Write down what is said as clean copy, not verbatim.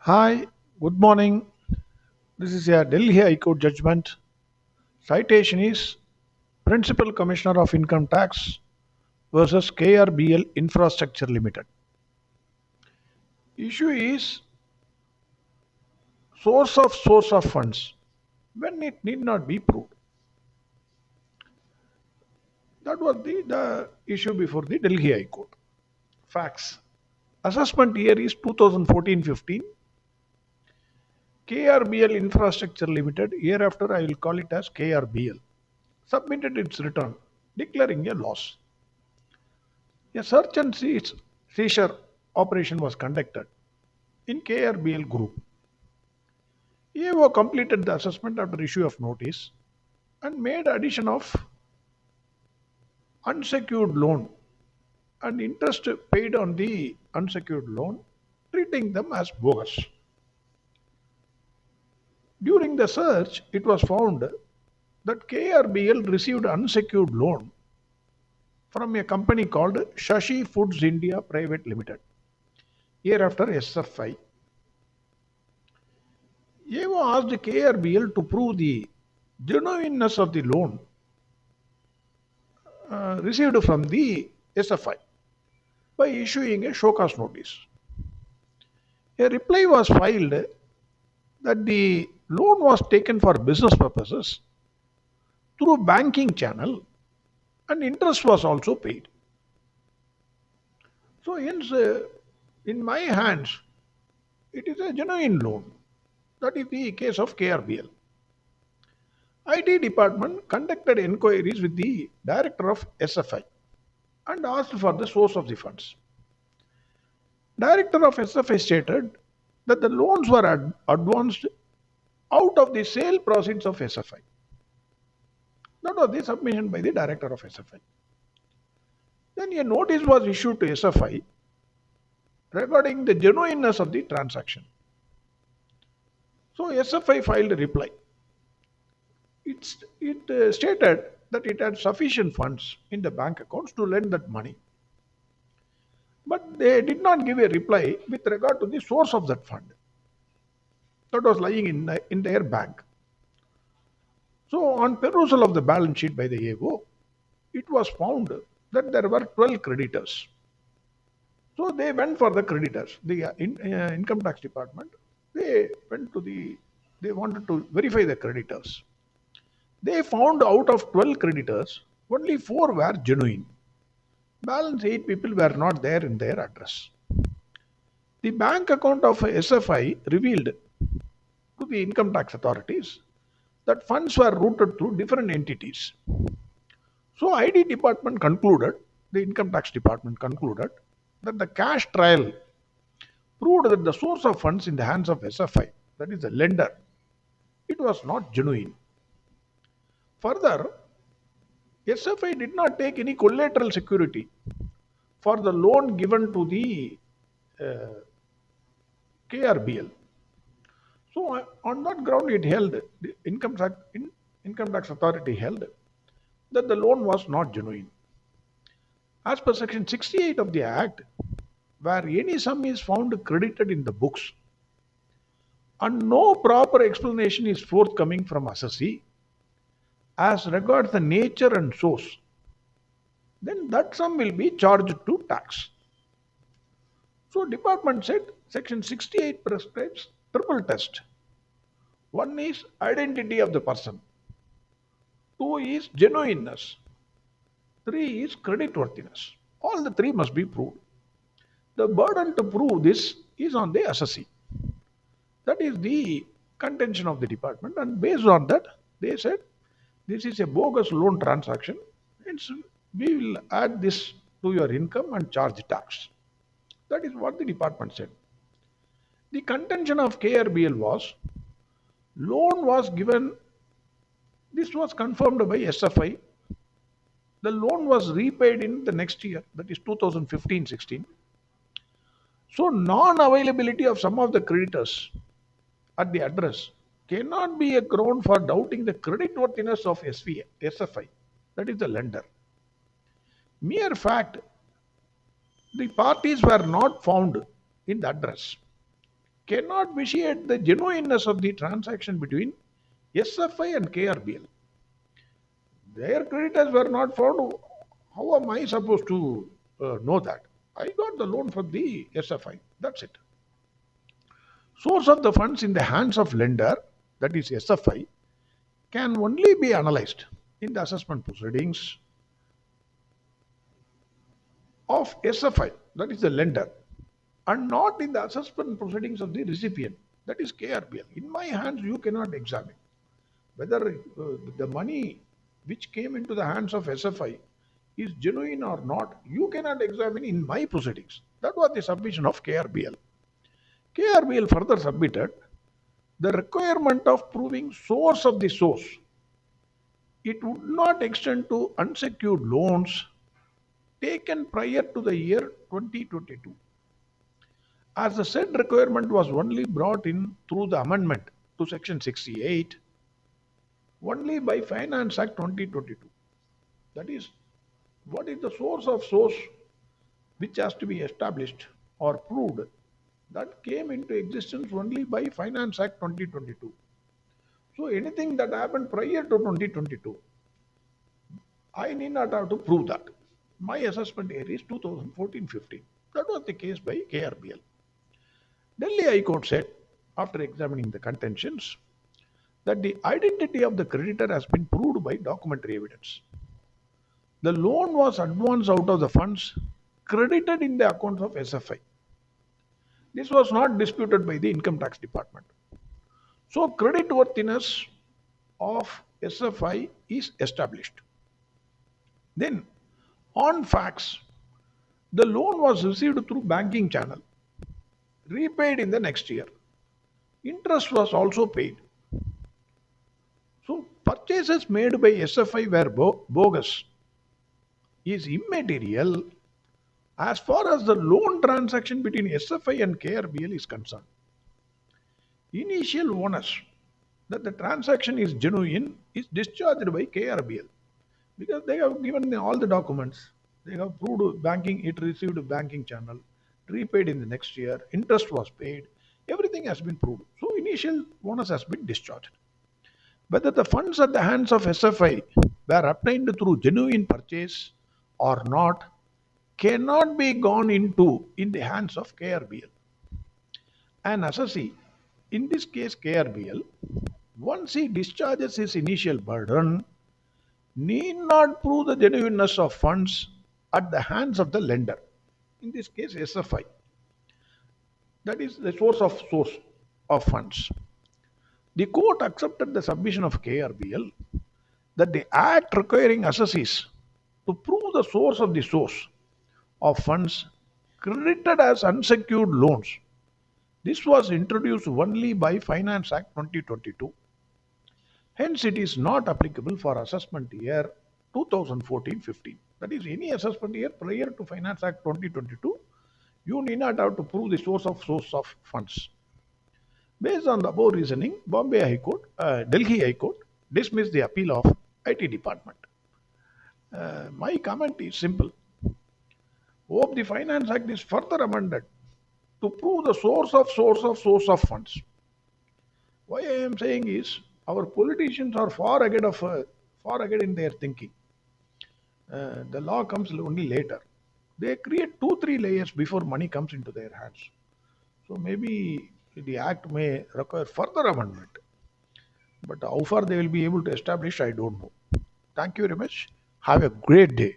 Hi, good morning. This is a Delhi High Court judgment. Citation is Principal Commissioner of Income Tax versus KRBL Infrastructure Limited. Issue is source of funds when it need not be proved. That was the issue before the Delhi High Court. Facts. Assessment year is 2014-15. KRBL Infrastructure Limited, hereafter I will call it as KRBL, submitted its return declaring a loss. A search and seizure operation was conducted in KRBL group. EO completed the assessment after issue of notice and made addition of unsecured loan and interest paid on the unsecured loan, treating them as bogus. During the search, it was found that KRBL received unsecured loan from a company called Shashi Foods India Private Limited, hereafter SFI. EO asked KRBL to prove the genuineness of the loan received from the SFI by issuing a show cause notice. A reply was filed that the loan was taken for business purposes through banking channel and interest was also paid. So hence, in my hands, it is a genuine loan. That is the case of KRBL. IT department conducted inquiries with the director of SFI and asked for the source of the funds. Director of SFI stated that the loans were advanced out of the sale proceeds of SFI. That was the submission by the director of SFI. Then a notice was issued to SFI regarding the genuineness of the transaction. So SFI filed a reply. It stated that it had sufficient funds in the bank accounts to lend that money. But they did not give a reply with regard to the source of that fund that was lying in their bank. So, on perusal of the balance sheet by the AO, it was found that there were 12 creditors. So, they went for the creditors. The income tax department, they wanted to verify the creditors. They found out of 12 creditors, only 4 were genuine. Balance 8 people were not there in their address. The bank account of SFI revealed to the income tax authorities that funds were routed through different entities. So ID department concluded, the income tax department concluded that the cash trial proved that the source of funds in the hands of SFI, that is the lender, it was not genuine. Further, SFI did not take any collateral security for the loan given to the KRBL. So on that ground, it held the income tax authority held that the loan was not genuine. As per section 68 of the Act, where any sum is found credited in the books and no proper explanation is forthcoming from assessee as regards the nature and source, then that sum will be charged to tax. So department said section 68 prescribes triple test. One is identity of the person. Two is genuineness. Three is creditworthiness. All the three must be proved. The burden to prove this is on the assessee. That is the contention of the department, and based on that, they said this is a bogus loan transaction. Hence, we will add this to your income and charge tax. That is what the department said. The contention of KRBL was loan was given, this was confirmed by SFI. The loan was repaid in the next year, that is 2015-16. So non-availability of some of the creditors at the address cannot be a ground for doubting the creditworthiness of SFI, that is the lender. Mere fact, the parties were not found in the address cannot vitiate the genuineness of the transaction between SFI and KRBL. Their creditors were not found. How am I supposed to know that? I got the loan from the SFI. That's it. Source of the funds in the hands of lender, that is SFI, can only be analyzed in the assessment proceedings of SFI, that is the lender, and not in the assessment proceedings of the recipient, that is KRBL. In my hands, you cannot examine whether the money which came into the hands of SFI is genuine or not. You cannot examine in my proceedings. That was the submission of KRBL. KRBL further submitted the requirement of proving source of the source. It would not extend to unsecured loans taken prior to the year 2022, as the said requirement was only brought in through the amendment to Section 68 only by Finance Act 2022. That is, what is the source of source which has to be established or proved, that came into existence only by Finance Act 2022. So anything that happened prior to 2022, I need not have to prove that. My assessment year is 2014-15. That was the case by KRBL. Delhi High Court said, after examining the contentions, that the identity of the creditor has been proved by documentary evidence. The loan was advanced out of the funds credited in the accounts of SFI. This was not disputed by the Income Tax Department. So creditworthiness of SFI is established. Then, on facts, the loan was received through banking channel, repaid in the next year. Interest was also paid. So purchases made by SFI were bogus is immaterial as far as the loan transaction between SFI and KRBL is concerned. Initial onus that the transaction is genuine is discharged by KRBL because they have given all the documents. They have proved banking, it received a banking channel, repaid in the next year, interest was paid, everything has been proved. So initial onus has been discharged. Whether the funds at the hands of SFI were obtained through genuine purchase or not cannot be gone into in the hands of KRBL. An assessee, in this case KRBL, once he discharges his initial burden, need not prove the genuineness of funds at the hands of the lender, in this case SFI. That is the source of funds. The court accepted the submission of KRBL that the act requiring assessees to prove the source of funds credited as unsecured loans. This was introduced only by Finance Act 2022. Hence, it is not applicable for assessment year 2014-15. That is, any assessment year prior to Finance Act 2022, you need not have to prove the source of funds. Based on the above reasoning, Delhi High Court dismissed the appeal of IT Department. My comment is simple. Hope the Finance Act is further amended to prove the source of funds. Why I am saying is our politicians are far ahead in their thinking. The law comes only later. They create 2-3 layers before money comes into their hands. So maybe the act may require further amendment. But how far they will be able to establish, I don't know. Thank you very much. Have a great day.